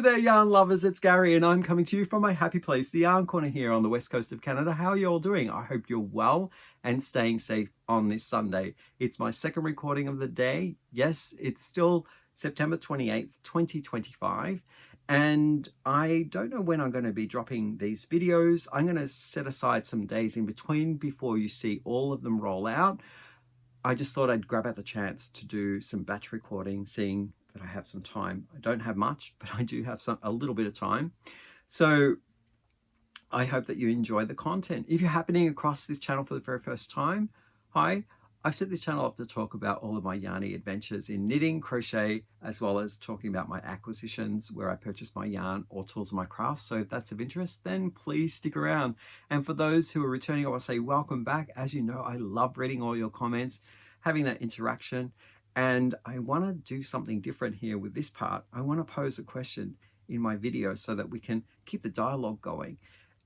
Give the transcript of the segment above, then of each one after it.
there, yarn lovers, it's Gary, and I'm coming to you from my happy place, the Yarn Corner here on the west coast of Canada. How are you all doing? I hope you're well and staying safe on this Sunday. It's my second recording of the day. Yes, it's still September 28th, 2025, and I don't know when I'm going to be dropping these videos. I'm going to set aside some days in between before you see all of them roll out. I just thought I'd grab out the chance to do some batch recording, seeing that I have some time. I don't have much, but I do have a little bit of time. So I hope that you enjoy the content. If you're happening across this channel for the very first time, hi. I've set this channel up to talk about all of my yarny adventures in knitting, crochet, as well as talking about my acquisitions where I purchase my yarn or tools of my craft. So if that's of interest, then please stick around. And for those who are returning, I want to say welcome back. As you know, I love reading all your comments, having that interaction. And I want to do something different here with this part. I want to pose a question in my video so that we can keep the dialogue going.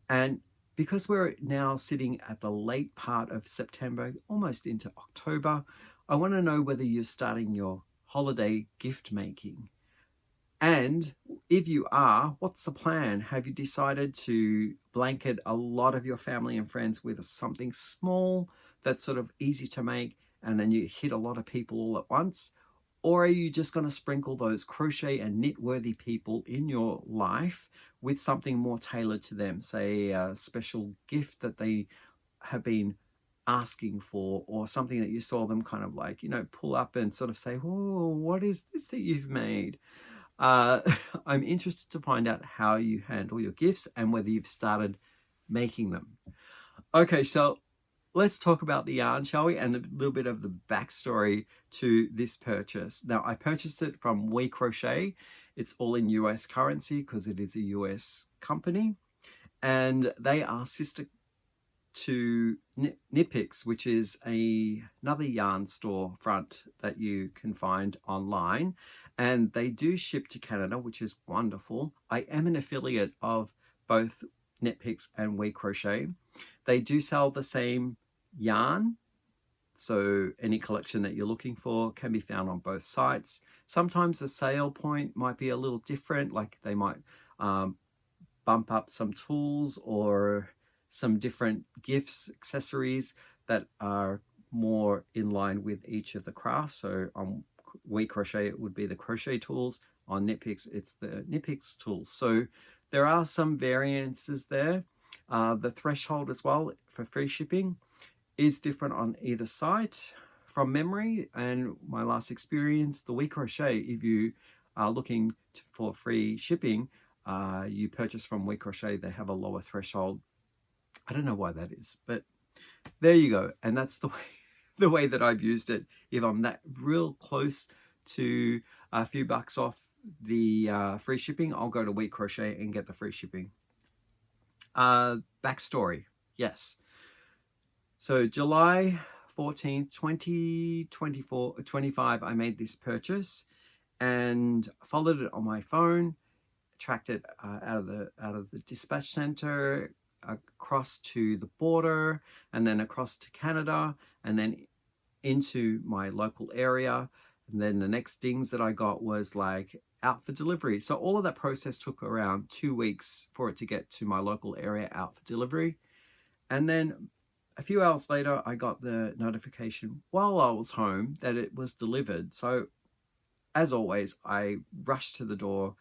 And because we're now sitting at the late part of September, almost into October, I want to know whether you're starting your holiday gift making. And if you are, what's the plan? Have you decided to blanket a lot of your family and friends with something small that's sort of easy to make, and then you hit a lot of people all at once? Or are you just going to sprinkle those crochet and knit worthy people in your life with something more tailored to them, say a special gift that they have been asking for, or something that you saw them kind of like, you know, pull up and sort of say, oh, what is this that you've made? I'm interested to find out how you handle your gifts and whether you've started making them. Okay, so let's talk about the yarn, shall we? And a little bit of the backstory to this purchase. Now, I purchased it from WeCrochet. It's all in US currency because it is a US company. And they are sister to Knitpicks, which is another yarn store front that you can find online. And they do ship to Canada, which is wonderful. I am an affiliate of both Knitpicks and WeCrochet. They do sell the same yarn, so any collection that you're looking for can be found on both sites. Sometimes the sale point might be a little different, like they might bump up some tools or some different gifts, accessories that are more in line with each of the crafts. So on WeCrochet it would be the crochet tools, on Knitpicks it's the Knitpicks tools. So there are some variances there. The threshold as well for free shipping is different on either site from memory. And my last experience, the WeCrochet, if you are looking for free shipping, you purchase from WeCrochet, they have a lower threshold. I don't know why that is, but there you go. And that's the way that I've used it. If I'm that real close to a few bucks off the free shipping, I'll go to WeCrochet and get the free shipping. Backstory, yes. So July 14th, 2025, I made this purchase and followed it on my phone, tracked it out of the dispatch center, across to the border, and then across to Canada, and then into my local area. And then the next dings that I got was like out for delivery. So all of that process took around 2 weeks for it to get to my local area out for delivery. And then a few hours later, I got the notification while I was home that it was delivered. So as always, I rushed to the door,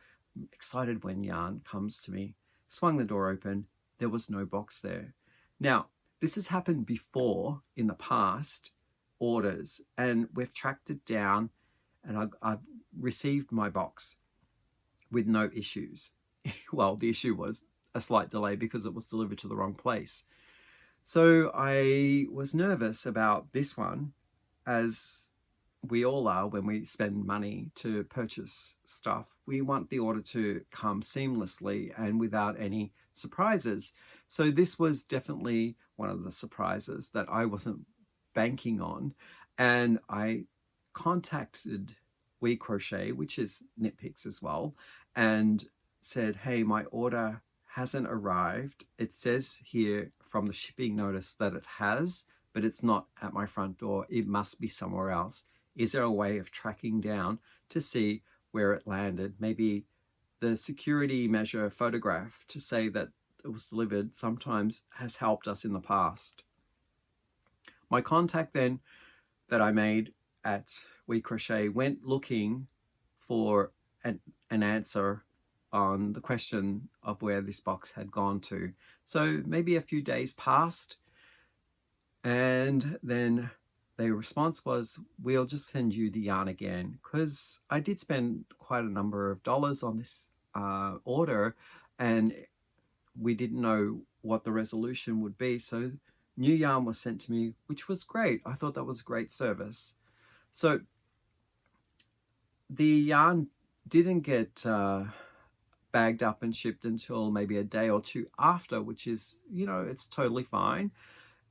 excited when yarn comes to me, swung the door open. There was no box there. Now, this has happened before in the past, orders, and we've tracked it down, and I've received my box with no issues. Well, the issue was a slight delay because it was delivered to the wrong place. So I was nervous about this one, as we all are when we spend money to purchase stuff. We want the order to come seamlessly and without any surprises. So this was definitely one of the surprises that I wasn't banking on. And I contacted WeCrochet, which is Knitpicks as well, and said, hey, my order hasn't arrived. It says here from the shipping notice that it has, but it's not at my front door. It must be somewhere else. Is there a way of tracking down to see where it landed? Maybe the security measure photograph to say that it was delivered sometimes has helped us in the past. My contact then that I made at WeCrochet went looking for an answer on the question of where this box had gone to. So maybe a few days passed, and then their response was, we'll just send you the yarn again, because I did spend quite a number of dollars on this order, and we didn't know what the resolution would be. So new yarn was sent to me, which was great. I thought that was a great service. So the yarn didn't get bagged up and shipped until maybe a day or two after, which is, you know, it's totally fine.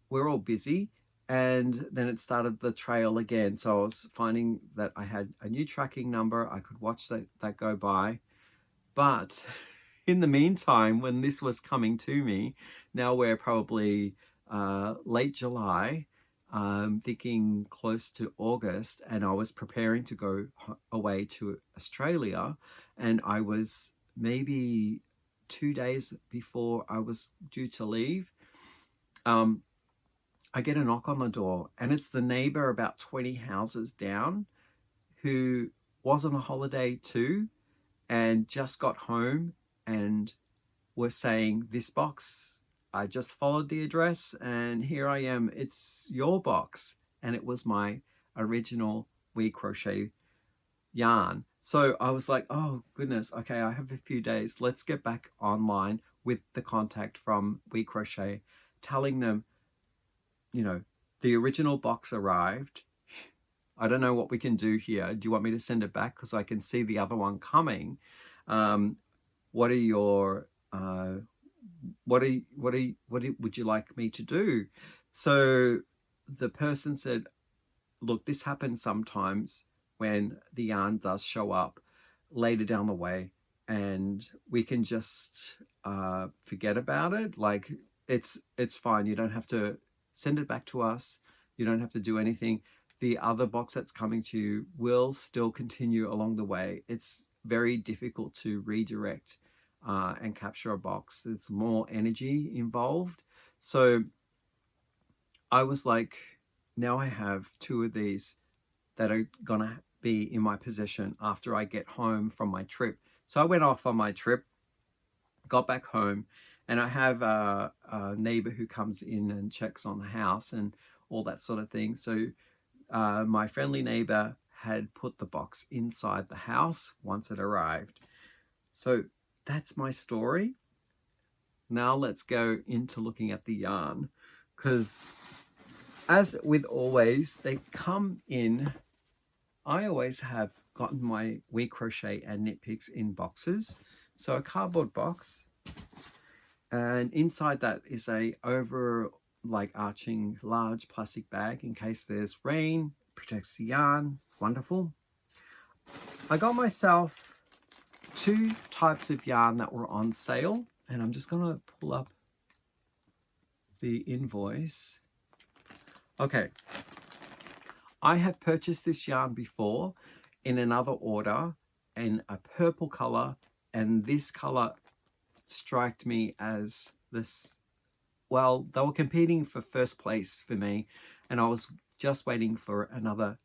We're all busy. And then it started the trail again. So I was finding that I had a new tracking number. I could watch that go by. But in the meantime, when this was coming to me, now we're probably late July, thinking close to August, and I was preparing to go away to Australia, and I was maybe 2 days before I was due to leave. I get a knock on the door, and it's the neighbor about 20 houses down who was on a holiday too and just got home and were saying, this box, I just followed the address and here I am, it's your box. And it was my original WeCrochet yarn. So I was like, oh goodness, okay, I have a few days. Let's get back online with the contact from WeCrochet, telling them, you know, the original box arrived. I don't know what we can do here. Do you want me to send it back? Because I can see the other one coming. What are your what would you like me to do? So the person said, look, this happens sometimes when the yarn does show up later down the way, and we can just forget about it. Like it's fine. You don't have to send it back to us. You don't have to do anything. The other box that's coming to you will still continue along the way. It's very difficult to redirect and capture a box. There's more energy involved. So I was like, now I have 2 of these that are gonna be in my possession after I get home from my trip. So I went off on my trip, got back home, and I have a neighbor who comes in and checks on the house and all that sort of thing. So my friendly neighbor had put the box inside the house once it arrived. So that's my story. Now let's go into looking at the yarn, because as with always, they come in. I always have gotten my WeCrochet and knit picks in boxes. So a cardboard box, and inside that is a arching large plastic bag in case there's rain, protects the yarn. Wonderful. I got myself 2 types of yarn that were on sale, and I'm just gonna pull up the invoice. Okay, I have purchased this yarn before in another order in a purple color, and this color struck me as this, well, they were competing for first place for me, and I was just waiting for another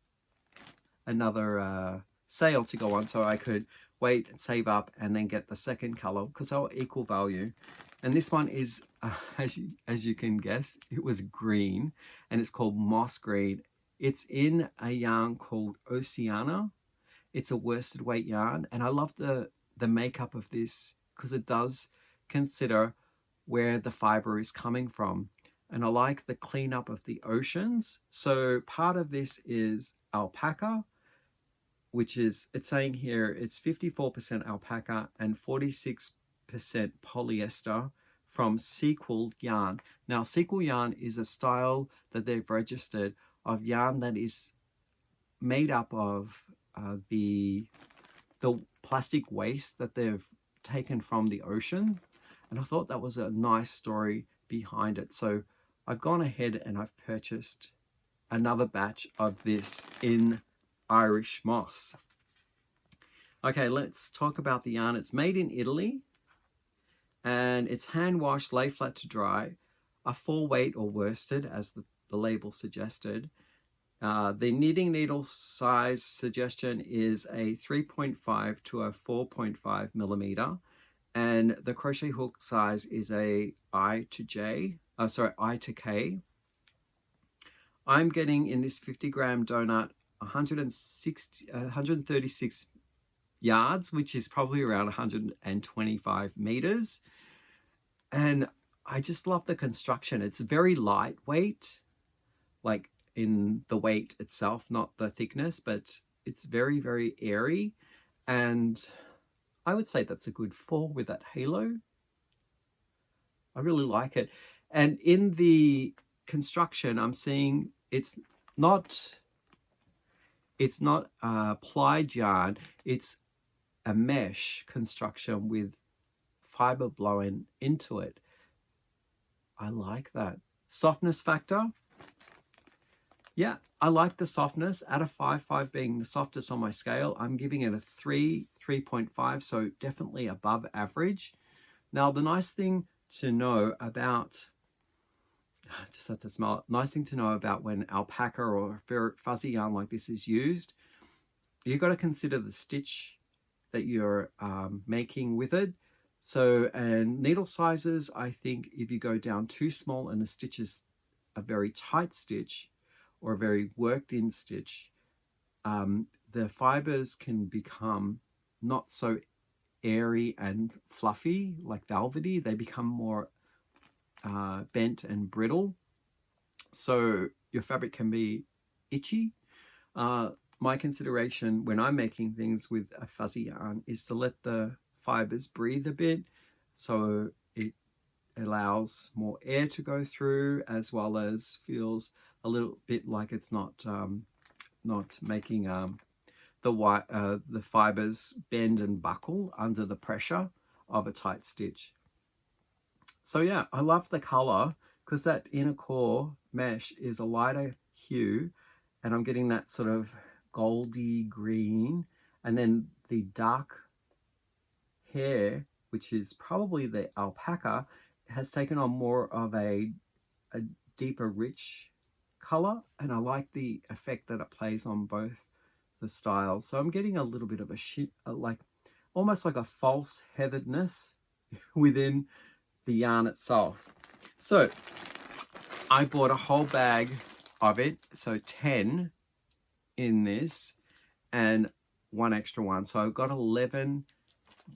sale to go on so I could wait and save up and then get the second color, because they were equal value. And this one is as you can guess, it was green, and it's called moss green. It's in a yarn called Oceana. It's a worsted weight yarn, and I love the makeup of this because it does consider where the fiber is coming from, and I like the cleanup of the oceans. So part of this is alpaca, which is, it's saying here, it's 54% alpaca and 46% polyester from sequel yarn. Now, sequel yarn is a style that they've registered of yarn that is made up of the plastic waste that they've taken from the ocean. And I thought that was a nice story behind it. So I've gone ahead and I've purchased another batch of this in Irish moss. Okay, let's talk about the yarn. It's made in Italy and it's hand washed, lay flat to dry, a full weight or worsted as the label suggested. The knitting needle size suggestion is a 3.5 to a 4.5 millimeter, and the crochet hook size is a I to K. I'm getting in this 50-gram donut 136 yards, which is probably around 125 meters. And I just love the construction. It's very lightweight, like in the weight itself, not the thickness, but it's very, very airy. And I would say that's a good 4 with that halo. I really like it. And in the construction, I'm seeing it's not plied yarn, it's a mesh construction with fiber blowing into it. I like that. Softness factor. Yeah, I like the softness. Out of 5 being the softest on my scale, I'm giving it a 3.5, so definitely above average. Now, the nice thing to know about, just have to smell it, nice thing to know about when alpaca or fuzzy yarn like this is used, you've got to consider the stitch that you're making with it. So, and needle sizes, I think if you go down too small and the stitch is a very tight stitch or a very worked in stitch, the fibers can become not so airy and fluffy, like velvety. They become more bent and brittle. So your fabric can be itchy. My consideration when I'm making things with a fuzzy yarn is to let the fibers breathe a bit, so it allows more air to go through, as well as feels a little bit like it's not making the fibers bend and buckle under the pressure of a tight stitch. So yeah, I love the color because that inner core mesh is a lighter hue, and I'm getting that sort of goldy green, and then the dark hair, which is probably the alpaca, has taken on more of a deeper rich color, and I like the effect that it plays on both the styles. So I'm getting a little bit of a like almost like a false heatheredness within the yarn itself. So I bought a whole bag of it, so 10 in this and 1 extra one, so I've got 11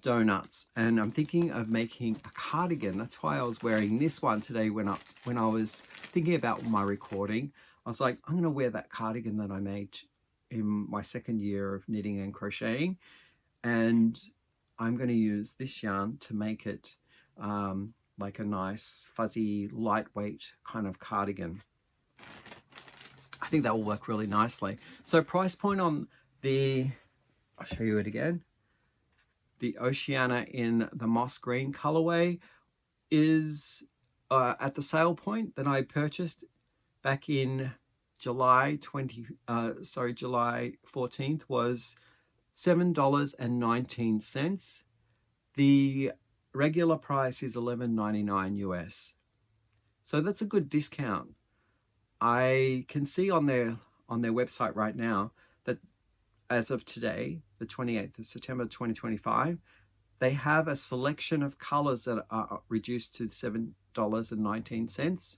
donuts, and I'm thinking of making a cardigan. That's why I was wearing this one today when I was thinking about my recording. I was like, I'm going to wear that cardigan that I made in my 2nd year of knitting and crocheting, and I'm going to use this yarn to make it like a nice fuzzy lightweight kind of cardigan. I think that will work really nicely. So price point on the, I'll show you it again, the Oceana in the moss green colorway is at the sale point that I purchased back in July 14th was $7.19. The regular price is $11.99 US. So that's a good discount. I can see on their website right now that as of today, the 28th of September 2025, they have a selection of colors that are reduced to $7.19.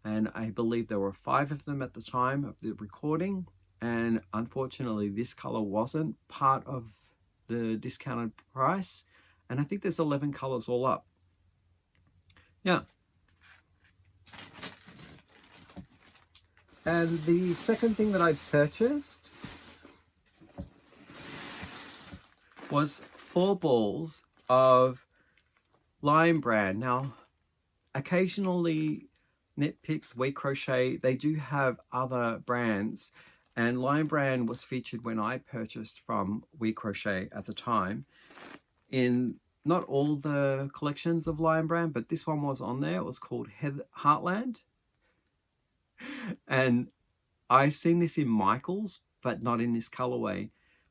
And I believe there were 5 of them at the time of the recording. And unfortunately, this color wasn't part of the discounted price. And I think there's 11 colors all up. Yeah. And the second thing that I purchased was 4 balls of Lion Brand. Now, occasionally Knit Picks, WeCrochet, they do have other brands, and Lion Brand was featured when I purchased from WeCrochet at the time. In not all the collections of Lion Brand, but this one was on there. It was called Heartland. And I've seen this in Michael's, but not in this colorway.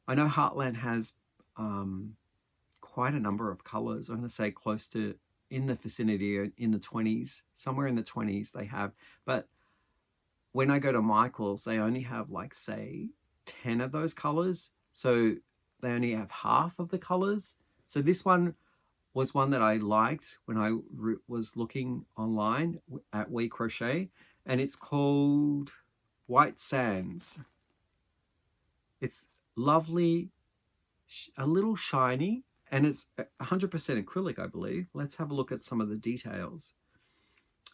I know Heartland has quite a number of colors. I'm going to say close to, in the vicinity, in the 20s, somewhere in the 20s they have. But when I go to Michael's, they only have like, say, 10 of those colors. So they only have half of the colors. So this one was one that I liked when I was looking online at WeCrochet, and it's called White Sands. It's lovely, a little shiny, and it's 100% acrylic, I believe. Let's have a look at some of the details.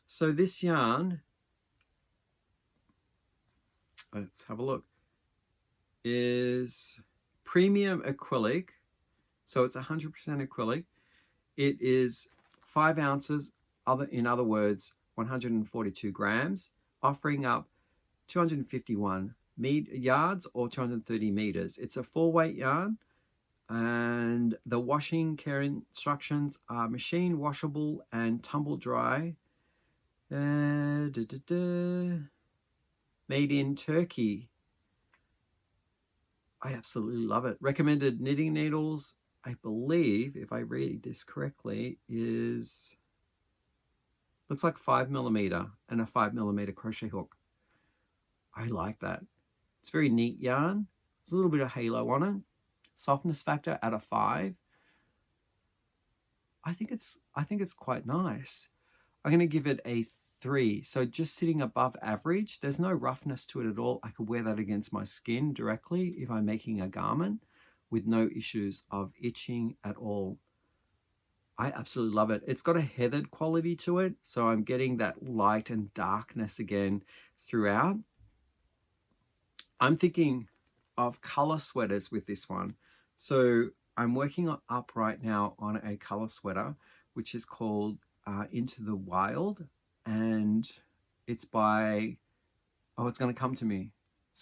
So this yarn, let's have a look, is premium acrylic. So it's 100% acrylic. It is 5 ounces, in other words, 142 grams, offering up 251 yards or 230 meters. It's a 4-weight yarn, and the washing care instructions are machine washable and tumble dry. Made in Turkey. I absolutely love it. Recommended knitting needles, I believe, if I read this correctly, looks like 5mm and a 5mm crochet hook. I like that. It's very neat yarn. There's a little bit of halo on it. Softness factor at a 5. I think it's quite nice. I'm going to give it a 3. So just sitting above average. There's no roughness to it at all. I could wear that against my skin directly if I'm making a garment with no issues of itching at all. I absolutely love it. It's got a heathered quality to it, so I'm getting that light and darkness again throughout. I'm thinking of color sweaters with this one. So I'm working up right now on a color sweater, which is called Into the Wild, and it's by, it's going to come to me,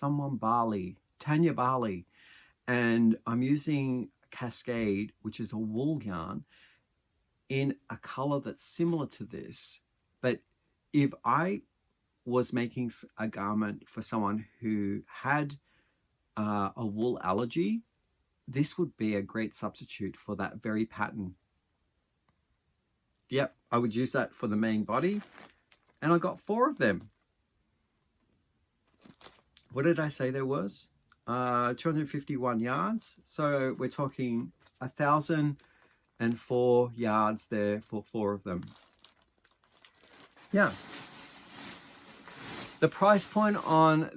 Tania Barley. And I'm using Cascade, which is a wool yarn, in a color that's similar to this. But if I was making a garment for someone who had a wool allergy, this would be a great substitute for that very pattern. Yep, I would use that for the main body. And I got 4 of them. What did I say there was? 251 yards. So we're talking 1,004 yards there for 4 of them. Yeah. The price point on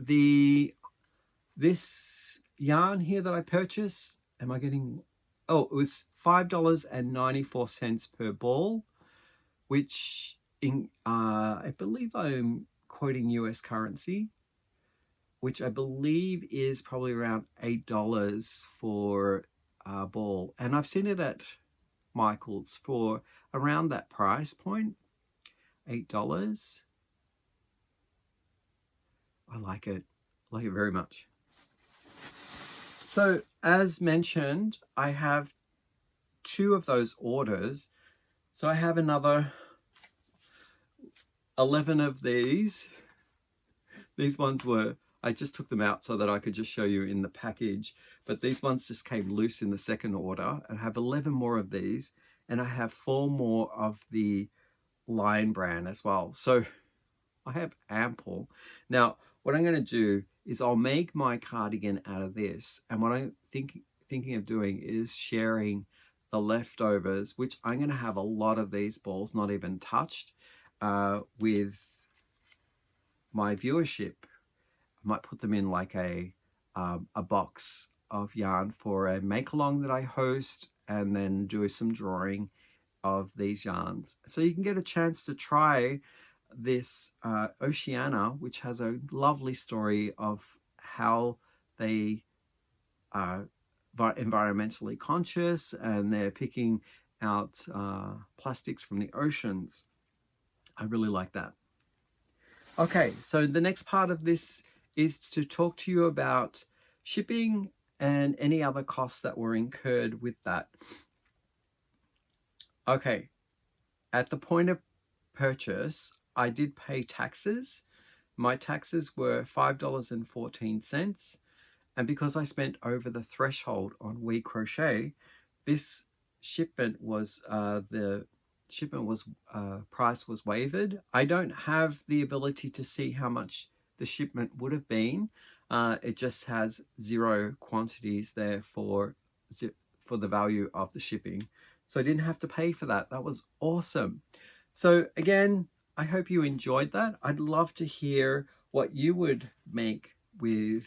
this yarn here that I purchased, it was $5.94 per ball, which I believe I'm quoting US currency, which I believe is probably around $8 for a ball. And I've seen it at Michael's for around that price point, $8. I like it very much. So as mentioned, I have 2 of those orders. So I have another 11 of these. These ones I just took them out so that I could just show you in the package, but these ones just came loose in the second order. I have 11 more of these, and I have 4 more of the Lion brand as well. So I have ample. Now, what I'm going to do is I'll make my cardigan out of this, and what I'm thinking of doing is sharing the leftovers, which I'm going to have a lot of these balls not even touched, with my viewership. I might put them in like a box of yarn for a make-along that I host, and then do some drawing of these yarns. So you can get a chance to try this Oceana, which has a lovely story of how they are environmentally conscious, and they're picking out plastics from the oceans. I really like that. Okay, so the next part of this is to talk to you about shipping and any other costs that were incurred with that. Okay, at the point of purchase, I did pay taxes. My taxes were $5.14, And because I spent over the threshold on WeCrochet, this shipment was price was waived. I don't have the ability to see how much the shipment would have been. It just has 0 quantities there for the value of the shipping. So I didn't have to pay for that. That was awesome. So again, I hope you enjoyed that. I'd love to hear what you would make with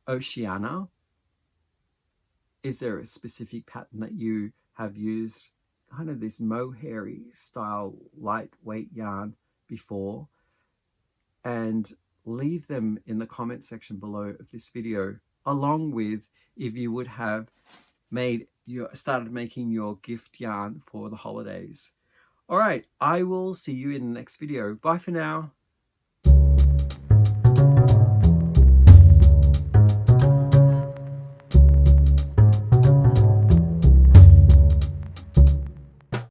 Oceana. Is there a specific pattern that you have used, kind of this mohairy style lightweight yarn before? And leave them in the comment section below of this video, along with if you would have started making your gift yarn for the holidays. All right, I will see you in the next video. Bye for now.